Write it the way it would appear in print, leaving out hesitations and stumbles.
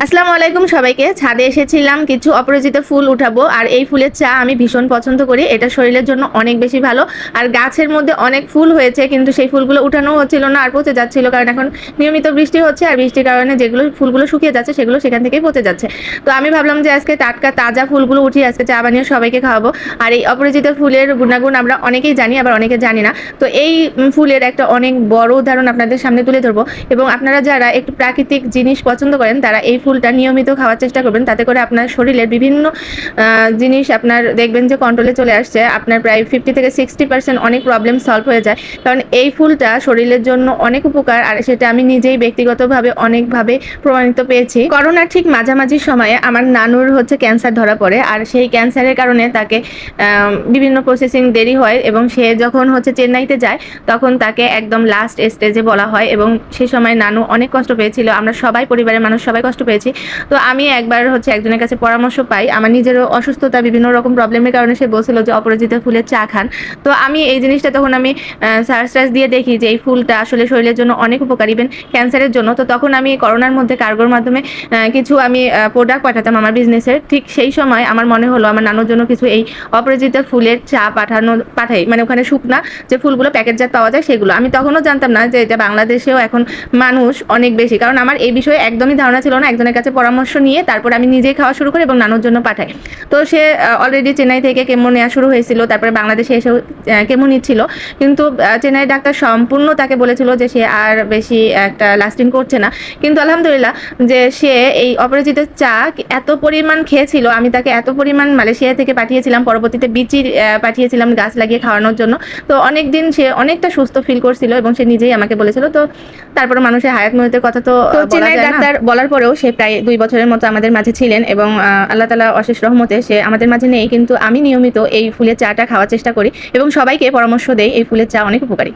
আসসালামু আলাইকুম সবাইকে। ছাদে এসেছিলাম কিছু অপরাজিত ফুল উঠাবো, আর এই ফুলের চা আমি ভীষণ পছন্দ করি। এটা শরীরের জন্য অনেক বেশি ভালো। আর গাছের মধ্যে অনেক ফুল হয়েছে, কিন্তু সেই ফুলগুলো উঠানো হচ্ছিল না, আর পচে যাচ্ছিল, কারণ এখন নিয়মিত বৃষ্টি হচ্ছে, আর বৃষ্টির কারণে যেগুলো ফুলগুলো শুকিয়ে যাচ্ছে সেগুলো সেখান থেকেই পচে যাচ্ছে। তো আমি ভাবলাম যে আজকে টাটকা তাজা ফুলগুলো উঠিয়ে আজকে চা বানিয়ে সবাইকে খাওয়াবো। আর এই অপরাজিত ফুলের গুণাগুণ আমরা অনেকেই জানি, আবার অনেকে জানি না। তো এই ফুলের একটা অনেক বড় উদাহরণ আপনাদের সামনে তুলে ধরবো, এবং আপনারা যারা একটু প্রাকৃতিক জিনিস পছন্দ করেন তারা এই ফুলটা নিয়মিত খাওয়ার চেষ্টা করবেন। তাতে করে আপনার শরীরের বিভিন্ন জিনিস আপনার দেখবেন যে কন্ট্রোলে চলে আসছে। আপনার প্রায় 50 থেকে 60% অনেক প্রবলেম সলভ হয়ে যায়, কারণ এই ফুলটা শরীরের জন্য অনেক উপকার, আর সেটা আমি নিজেই ব্যক্তিগতভাবে অনেকভাবে প্রমাণিত পেয়েছি। করোনার ঠিক মাঝামাঝি সময়ে আমার নানুর ক্যান্সার ধরা পড়ে, আর সেই ক্যান্সারের কারণে তাকে বিভিন্ন প্রসেসিং দেরি হয়, এবং সে যখন চেন্নাইতে যায় তখন তাকে একদম লাস্ট স্টেজে বলা হয়, এবং সেই সময় নানু অনেক কষ্ট পেয়েছিল। আমরা সবাই, পরিবারের মানুষ সবাই কষ্ট পেয়েছি। তো আমি একবার একজনের কাছে পরামর্শ পাই, আমার নিজেরও অসুস্থতা বিভিন্ন রকম প্রবলেমের কারণে সে বলছিল যে অপরাজিতা ফুলের চা খান। তো আমি এই জিনিসটা তখন আমি সার্চ টার্চ দিয়ে দেখি যে এই ফুলটা আসলে শরীরের জন্য অনেক উপকারী, ইভেন ক্যান্সারের জন্য। তো তখন আমি করোনার মধ্যে কার্গোর মাধ্যমে কিছু আমি প্রোডাক্ট পাঠাতাম আমার বিজনেসের। ঠিক সেই সময় আমার মনে হলো আমার নানুর জন্য কিছু এই অপরাজিতা ফুলের চা পাঠাই, মানে ওখানে শুকনা যে ফুলগুলো প্যাকেটজাত পাওয়া যায় সেগুলো। আমি তখনও জানতাম না যে এটা বাংলাদেশেও এখন মানুষ অনেক বেশি, কারণ আমার এই বিষয়ে একদমই ধারণা ছিল না। একজনের কাছে পরামর্শ নিয়ে তারপর আমি নিজেই খাওয়া শুরু করি এবং নানুর জন্য পাঠাই। তো সে অলরেডি চেন্নাই থেকে কেমো নেওয়া শুরু হয়েছিল, তারপরে বাংলাদেশে এসেও কেমো নিচ্ছিল, কিন্তু চেন্নাই ডাক্তার সম্পূর্ণ তাকে বলেছিল যে সে আর বেশি একটা লাস্টিং করছে না। কিন্তু আলহামদুলিল্লাহ যে সে এই অপরাজিত চা এত পরিমাণ খেয়েছিল, আমি তাকে এত পরিমাণ মালয়েশিয়া থেকে পাঠিয়েছিলাম, পরবর্তীতে বিচি পাঠিয়েছিলাম গাছ লাগিয়ে খাওয়ানোর জন্য। তো অনেক দিন সে অনেকটা সুস্থ ফিল করছিল, এবং সে নিজেই আমাকে বলেছিল। তো তারপরে মানুষের হায়াত মহিতের কথা তো চেন্নাই ডাক্তার বলার পরেও সে প্রায় 2 বছরের মতো আমাদের মাঝে ছিলেন, এবং আল্লাহ তাআলা অশেষ রহমতে সে আমাদের মাঝে নেই, কিন্তু আমি নিয়মিত এই ফুলের চাটা খাওয়ার চেষ্টা করি এবং সবাইকে পরামর্শ দেই এই ফুলের চা অনেক উপকারী।